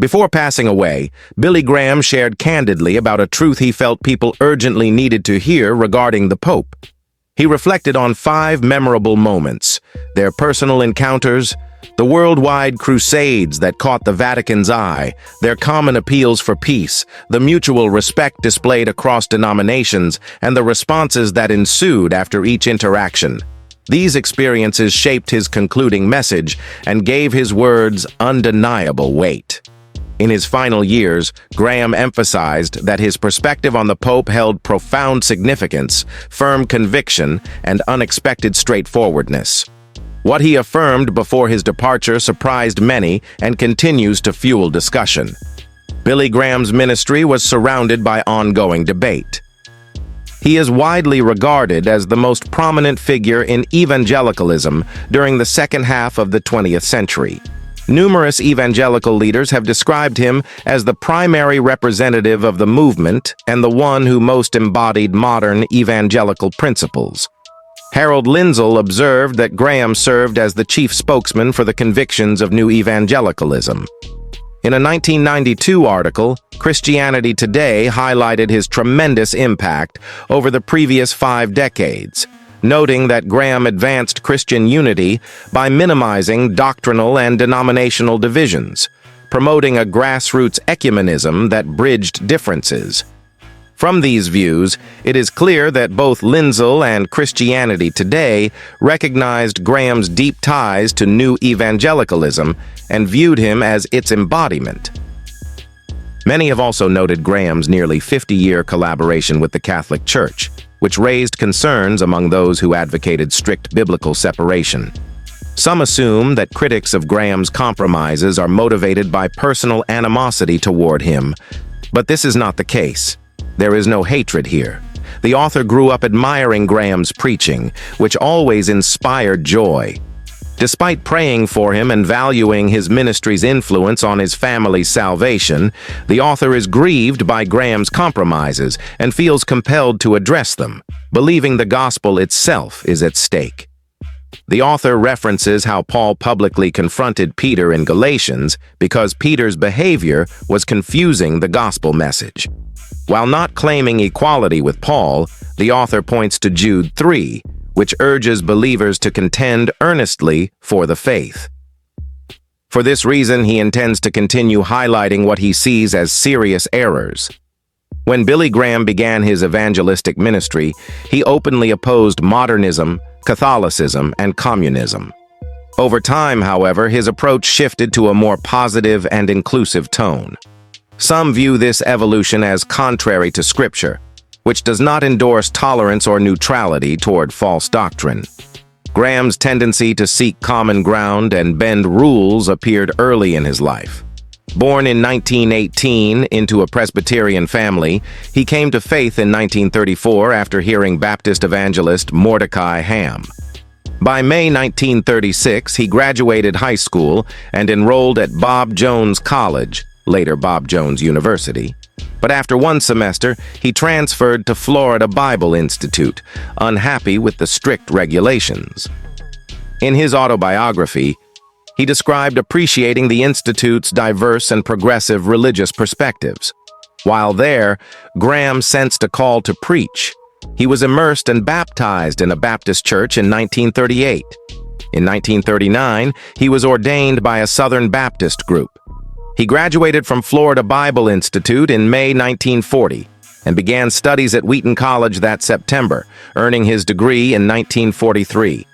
Before passing away, Billy Graham shared candidly about a truth he felt people urgently needed to hear regarding the Pope. He reflected on 5 memorable moments: their personal encounters, the worldwide crusades that caught the Vatican's eye, their common appeals for peace, the mutual respect displayed across denominations, and the responses that ensued after each interaction. These experiences shaped his concluding message and gave his words undeniable weight. In his final years, Graham emphasized that his perspective on the Pope held profound significance, firm conviction, and unexpected straightforwardness. What he affirmed before his departure surprised many and continues to fuel discussion. Billy Graham's ministry was surrounded by ongoing debate. He is widely regarded as the most prominent figure in evangelicalism during the second half of the 20th century. Numerous evangelical leaders have described him as the primary representative of the movement and the one who most embodied modern evangelical principles. Harold Lindsell observed that Graham served as the chief spokesman for the convictions of New Evangelicalism. In a 1992 article, Christianity Today highlighted his tremendous impact over the previous 5 decades, noting that Graham advanced Christian unity by minimizing doctrinal and denominational divisions, promoting a grassroots ecumenism that bridged differences. From these views, it is clear that both Lindsell and Christianity Today recognized Graham's deep ties to New Evangelicalism and viewed him as its embodiment. Many have also noted Graham's nearly 50-year collaboration with the Catholic Church, which raised concerns among those who advocated strict biblical separation. Some assume that critics of Graham's compromises are motivated by personal animosity toward him, but this is not the case. There is no hatred here. The author grew up admiring Graham's preaching, which always inspired joy. Despite praying for him and valuing his ministry's influence on his family's salvation, the author is grieved by Graham's compromises and feels compelled to address them, believing the gospel itself is at stake. The author references how Paul publicly confronted Peter in Galatians because Peter's behavior was confusing the gospel message. While not claiming equality with Paul, the author points to Jude 3, which urges believers to contend earnestly for the faith. For this reason, he intends to continue highlighting what he sees as serious errors. When Billy Graham began his evangelistic ministry, he openly opposed modernism, Catholicism, and communism. Over time, however, his approach shifted to a more positive and inclusive tone. Some view this evolution as contrary to Scripture, which does not endorse tolerance or neutrality toward false doctrine. Graham's tendency to seek common ground and bend rules appeared early in his life. Born in 1918 into a Presbyterian family, he came to faith in 1934 after hearing Baptist evangelist Mordecai Ham. By May 1936, he graduated high school and enrolled at Bob Jones College, later Bob Jones University. But after one semester, he transferred to Florida Bible Institute, unhappy with the strict regulations. In his autobiography, he described appreciating the Institute's diverse and progressive religious perspectives. While there, Graham sensed a call to preach. He was immersed and baptized in a Baptist church in 1938. In 1939, he was ordained by a Southern Baptist group. He graduated from Florida Bible Institute in May 1940 and began studies at Wheaton College that September, earning his degree in 1943.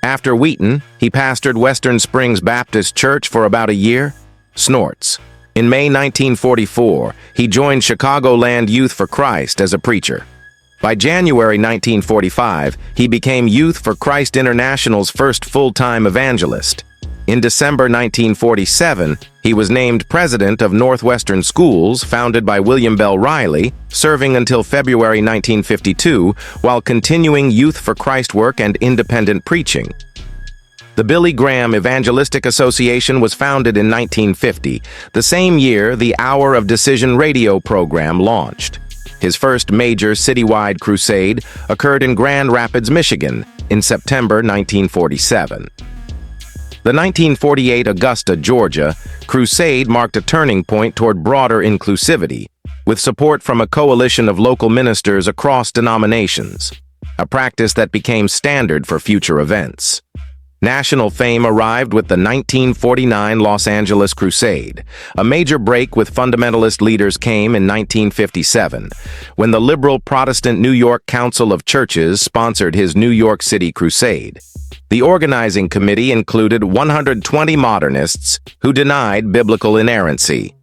After Wheaton, he pastored Western Springs Baptist Church for about a year. Snorts. In May 1944, he joined Chicagoland Youth for Christ as a preacher. By January 1945, he became Youth for Christ International's first full-time evangelist. In December 1947, he was named president of Northwestern Schools, founded by William Bell Riley, serving until February 1952 while continuing Youth for Christ work and independent preaching. The Billy Graham Evangelistic Association was founded in 1950, the same year the Hour of Decision radio program launched. His first major citywide crusade occurred in Grand Rapids, Michigan, in September 1947. The 1948 Augusta, Georgia, crusade marked a turning point toward broader inclusivity, with support from a coalition of local ministers across denominations, a practice that became standard for future events. National fame arrived with the 1949 Los Angeles Crusade. A major break with fundamentalist leaders came in 1957, when the liberal Protestant New York Council of Churches sponsored his New York City Crusade. The organizing committee included 120 modernists who denied biblical inerrancy.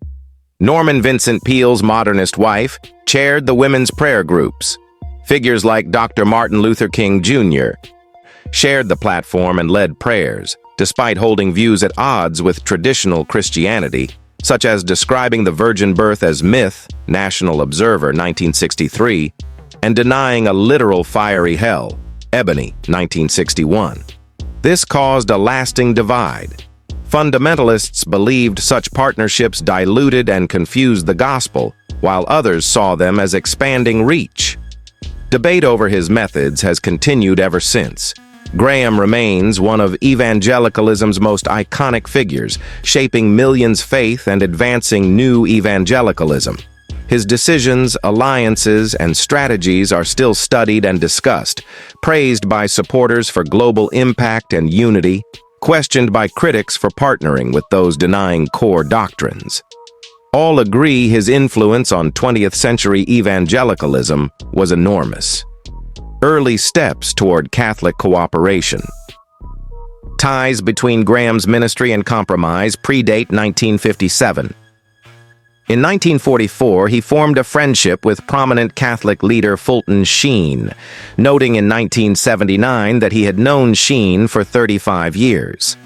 Norman Vincent Peale's modernist wife chaired the women's prayer groups. Figures like Dr. Martin Luther King Jr. shared the platform and led prayers, despite holding views at odds with traditional Christianity, such as describing the virgin birth as myth, National Observer, 1963, and denying a literal fiery hell, Ebony, 1961. This caused a lasting divide. Fundamentalists believed such partnerships diluted and confused the gospel, while others saw them as expanding reach. Debate over his methods has continued ever since. Graham remains one of evangelicalism's most iconic figures, shaping millions' faith and advancing new evangelicalism. His decisions, alliances, and strategies are still studied and discussed, praised by supporters for global impact and unity, questioned by critics for partnering with those denying core doctrines. All agree his influence on 20th century evangelicalism was enormous. Early steps toward Catholic cooperation. Ties between Graham's ministry and compromise predate 1957. In 1944, he formed a friendship with prominent Catholic leader Fulton Sheen, noting in 1979 that he had known Sheen for 35 years.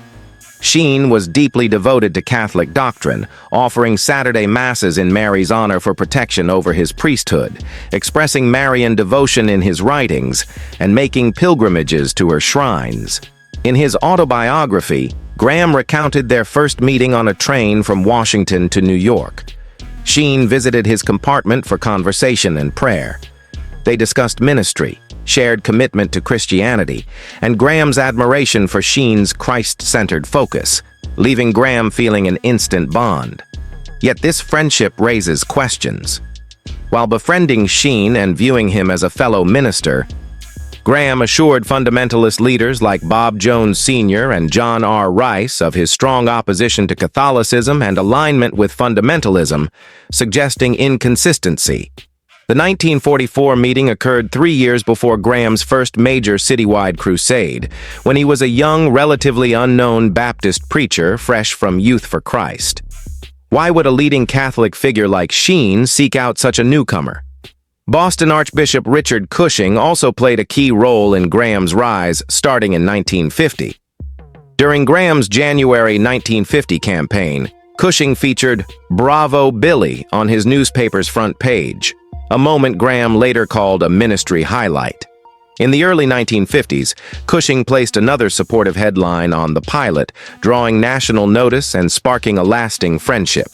Sheen was deeply devoted to Catholic doctrine, offering Saturday Masses in Mary's honor for protection over his priesthood, expressing Marian devotion in his writings, and making pilgrimages to her shrines. In his autobiography, Graham recounted their first meeting on a train from Washington to New York. Sheen visited his compartment for conversation and prayer. They discussed ministry, shared commitment to Christianity, and Graham's admiration for Sheen's Christ-centered focus, leaving Graham feeling an instant bond. Yet this friendship raises questions. While befriending Sheen and viewing him as a fellow minister, Graham assured fundamentalist leaders like Bob Jones Sr. and John R. Rice of his strong opposition to Catholicism and alignment with fundamentalism, suggesting inconsistency. The 1944 meeting occurred 3 years before Graham's first major citywide crusade, when he was a young, relatively unknown Baptist preacher fresh from Youth for Christ. Why would a leading Catholic figure like Sheen seek out such a newcomer? Boston Archbishop Richard Cushing also played a key role in Graham's rise, starting in 1950. During Graham's January 1950 campaign, Cushing featured "Bravo Billy" on his newspaper's front page, a moment Graham later called a ministry highlight. In the early 1950s, Cushing placed another supportive headline on the Pilot, drawing national notice and sparking a lasting friendship.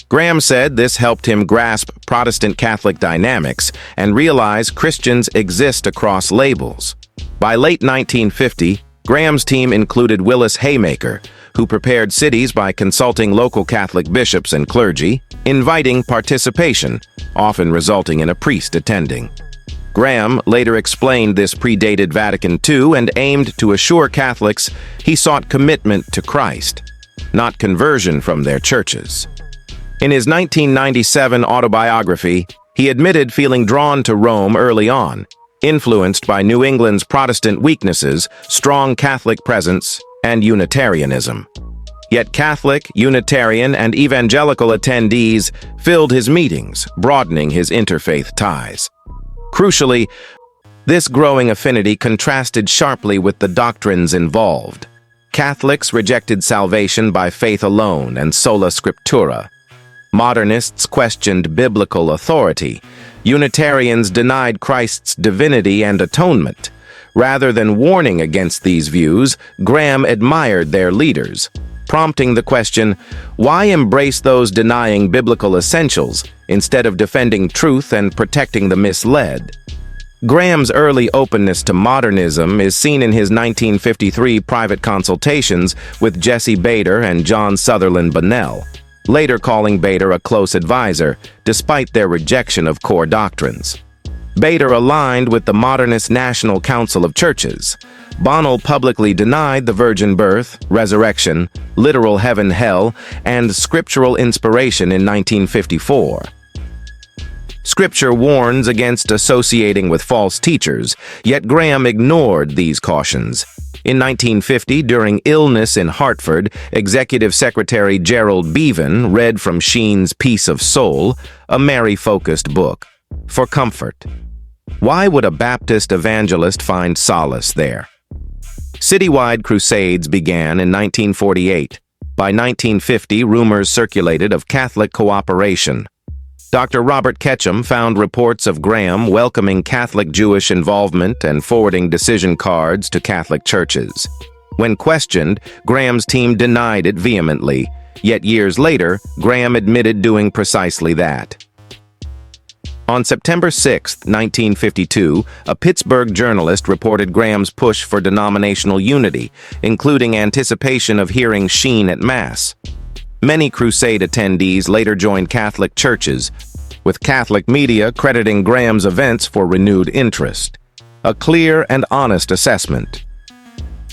Graham said this helped him grasp Protestant Catholic dynamics and realize Christians exist across labels. By late 1950, Graham's team included Willis Haymaker, who prepared cities by consulting local Catholic bishops and clergy, inviting participation, often resulting in a priest attending. Graham later explained this predated Vatican II and aimed to assure Catholics he sought commitment to Christ, not conversion from their churches. In his 1997 autobiography, he admitted feeling drawn to Rome early on, influenced by New England's Protestant weaknesses, strong Catholic presence, and Unitarianism. Yet Catholic, Unitarian, and Evangelical attendees filled his meetings, broadening his interfaith ties. Crucially, this growing affinity contrasted sharply with the doctrines involved. Catholics rejected salvation by faith alone and sola scriptura. Modernists questioned biblical authority. Unitarians denied Christ's divinity and atonement. Rather than warning against these views, Graham admired their leaders, prompting the question, why embrace those denying biblical essentials instead of defending truth and protecting the misled? Graham's early openness to modernism is seen in his 1953 private consultations with Jesse Bader and John Sutherland Bunnell, later calling Bader a close advisor, despite their rejection of core doctrines. Bader aligned with the modernist National Council of Churches. Bunnell publicly denied the virgin birth, resurrection, literal heaven-hell, and scriptural inspiration in 1954. Scripture warns against associating with false teachers, yet Graham ignored these cautions. In 1950, during illness in Hartford, Executive Secretary Gerald Beavan read from Sheen's Peace of Soul, a Mary-focused book, for comfort. Why would a Baptist evangelist find solace there? Citywide crusades began in 1948. By 1950, rumors circulated of Catholic cooperation. Dr. Robert Ketchum found reports of Graham welcoming Catholic Jewish involvement and forwarding decision cards to Catholic churches. When questioned, Graham's team denied it vehemently, yet years later, Graham admitted doing precisely that. On September 6, 1952, a Pittsburgh journalist reported Graham's push for denominational unity, including anticipation of hearing Sheen at Mass. Many crusade attendees later joined Catholic churches, with Catholic media crediting Graham's events for renewed interest. A clear and honest assessment.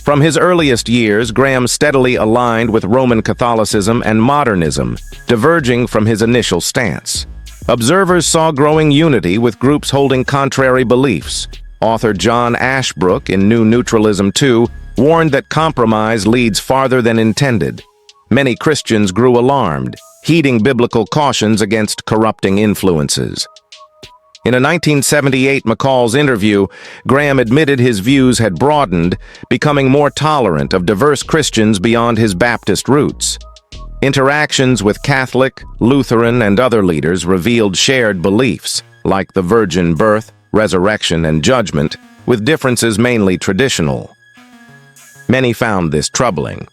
From his earliest years, Graham steadily aligned with Roman Catholicism and modernism, diverging from his initial stance. Observers saw growing unity with groups holding contrary beliefs. Author John Ashbrook in New Neutralism II warned that compromise leads farther than intended. Many Christians grew alarmed, heeding biblical cautions against corrupting influences. In a 1978 McCall's interview, Graham admitted his views had broadened, becoming more tolerant of diverse Christians beyond his Baptist roots. Interactions with Catholic, Lutheran, and other leaders revealed shared beliefs, like the virgin birth, resurrection, and judgment, with differences mainly traditional. Many found this troubling.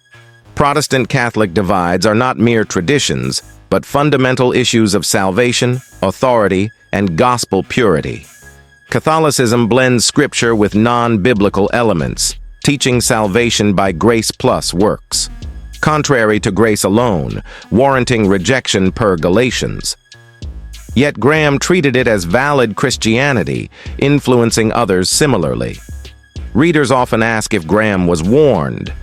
Protestant-Catholic divides are not mere traditions, but fundamental issues of salvation, authority, and gospel purity. Catholicism blends scripture with non-biblical elements, teaching salvation by grace plus works, contrary to grace alone, warranting rejection per Galatians. Yet Graham treated it as valid Christianity, influencing others similarly. Readers often ask if Graham was warned.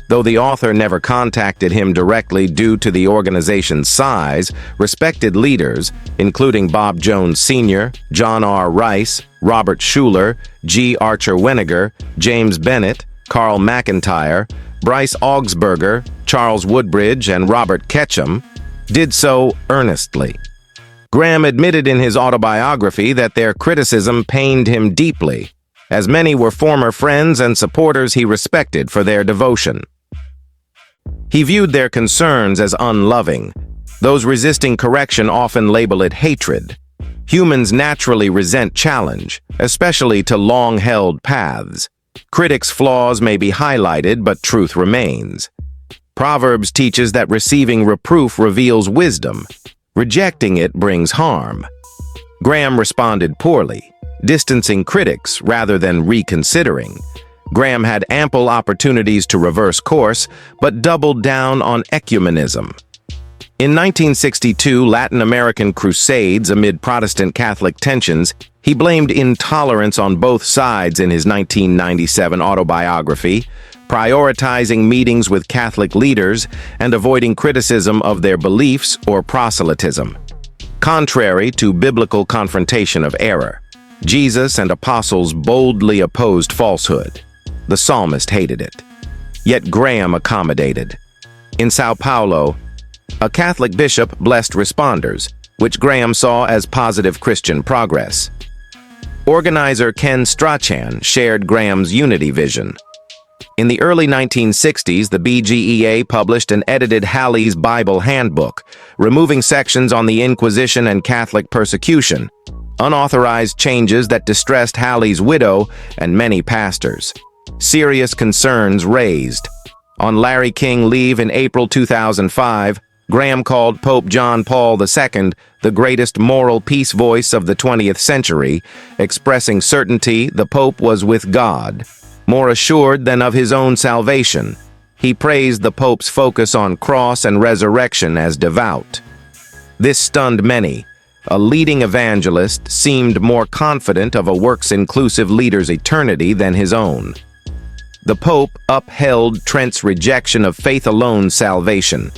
Though the author never contacted him directly due to the organization's size, respected leaders, including Bob Jones Sr., John R. Rice, Robert Schuller, G. Archer Weniger, James Bennett, Carl McIntyre, Bryce Augsburger, Charles Woodbridge, and Robert Ketchum, did so earnestly. Graham admitted in his autobiography that their criticism pained him deeply, as many were former friends and supporters he respected for their devotion. He viewed their concerns as unloving. Those resisting correction often label it hatred. Humans naturally resent challenge, especially to long-held paths. Critics' flaws may be highlighted, but truth remains. Proverbs teaches that receiving reproof reveals wisdom. Rejecting it brings harm. Graham responded poorly, distancing critics rather than reconsidering. Graham had ample opportunities to reverse course, but doubled down on ecumenism. In 1962 Latin American crusades amid Protestant-Catholic tensions, he blamed intolerance on both sides in his 1997 autobiography, prioritizing meetings with Catholic leaders and avoiding criticism of their beliefs or proselytism. Contrary to biblical confrontation of error, Jesus and apostles boldly opposed falsehood. The psalmist hated it. Yet Graham accommodated. In Sao Paulo, a Catholic bishop blessed responders, which Graham saw as positive Christian progress. Organizer Ken Strachan shared Graham's unity vision. In the early 1960s, the BGEA published an edited Halley's Bible Handbook, removing sections on the Inquisition and Catholic persecution, unauthorized changes that distressed Halley's widow and many pastors. Serious concerns raised. On Larry King leave in April 2005, Graham called Pope John Paul II the greatest moral peace voice of the 20th century, expressing certainty the Pope was with God, more assured than of his own salvation. He praised the Pope's focus on cross and resurrection as devout. This stunned many. A leading evangelist seemed more confident of a works-inclusive leader's eternity than his own. The Pope upheld Trent's rejection of faith alone salvation,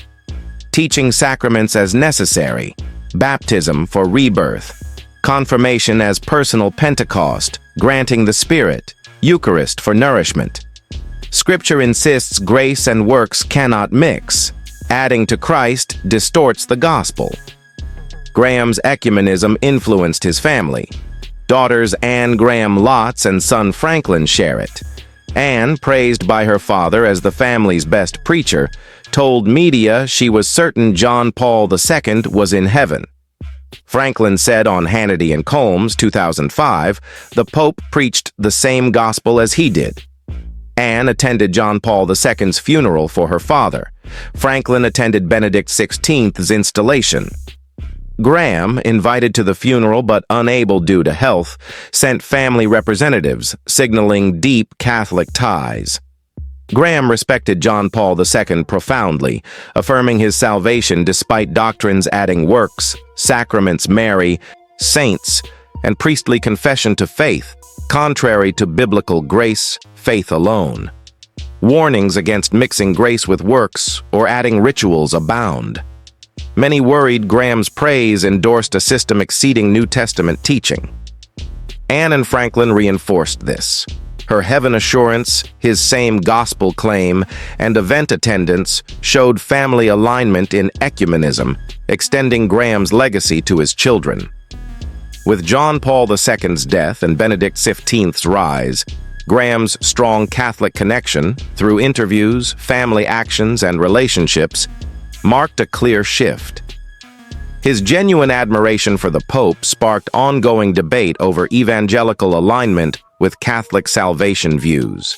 teaching sacraments as necessary, baptism for rebirth, confirmation as personal Pentecost, granting the Spirit, Eucharist for nourishment. Scripture insists grace and works cannot mix. Adding to Christ distorts the gospel. Graham's ecumenism influenced his family. Daughters Anne Graham Lotz and son Franklin share it. Anne, praised by her father as the family's best preacher, told media she was certain John Paul II was in heaven. Franklin said on Hannity and Colmes, 2005, the Pope preached the same gospel as he did. Anne attended John Paul II's funeral for her father. Franklin attended Benedict XVI's installation. Graham, invited to the funeral but unable due to health, sent family representatives, signaling deep Catholic ties. Graham respected John Paul II profoundly, affirming his salvation despite doctrines adding works, sacraments, Mary, saints, and priestly confession to faith, contrary to biblical grace, faith alone. Warnings against mixing grace with works or adding rituals abound. Many worried Graham's praise endorsed a system exceeding New Testament teaching. Anne and Franklin reinforced this. Her heaven assurance, his same gospel claim, and event attendance showed family alignment in ecumenism, extending Graham's legacy to his children. With John Paul II's death and Benedict XV's rise, Graham's strong Catholic connection, through interviews, family actions, and relationships, marked a clear shift. His genuine admiration for the Pope sparked ongoing debate over evangelical alignment with Catholic salvation views.